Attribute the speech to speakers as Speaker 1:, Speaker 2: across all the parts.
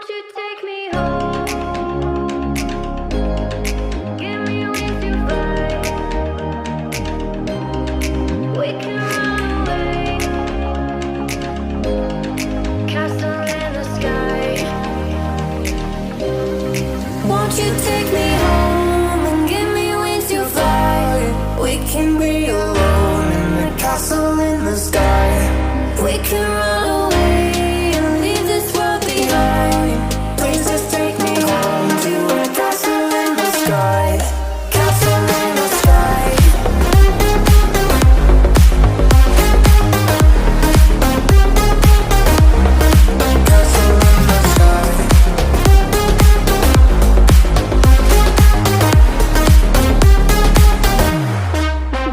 Speaker 1: you take me home? Give me wings to fly. We can run away. Castle in the sky. Won't you take me home and give me wings to fly? We can be alone in the castle in the sky. We can run away and leave this world behind. Please just take me home to a castle in the sky. Castle in the sky. Castle in the sky.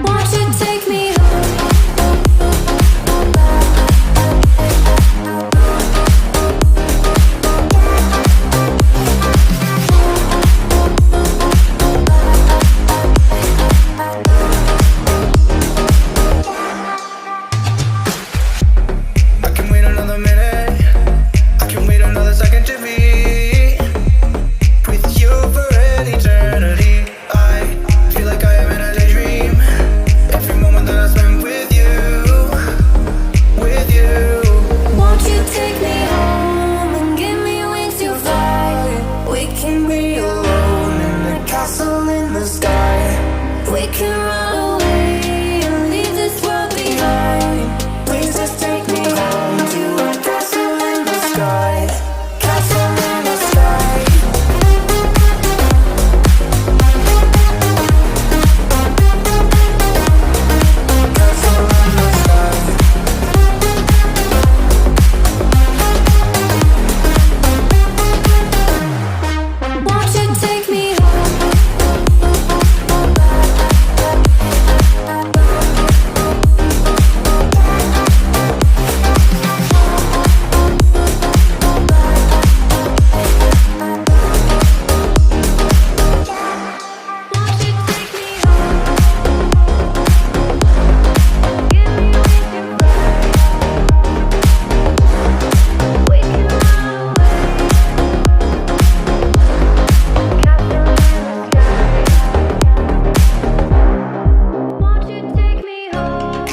Speaker 1: Won't you take me home?
Speaker 2: I can wait another minute. I can wait another second to be with you for an eternity. I feel like I am in a daydream. Every moment that I spend with you, with you.
Speaker 1: Won't you take me home and give me wings to fly? We can be alone in the castle in the sky. We can run away and leave this world behind. Please just take me home to a castle in the sky. Castle in the sky. Castle in the sky. Won't you take me home? Won't you take me home?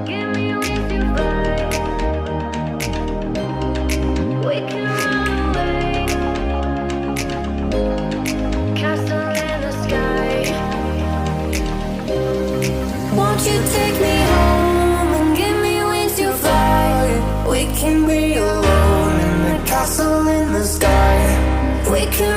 Speaker 1: Give me wings to fly. We can run away. Castle in the sky. Won't you take me home? Give me wings to fly. We can run away. Castle in the sky. Won't you take me home and give me wings to fly? We can be alone in the castle in the sky. We can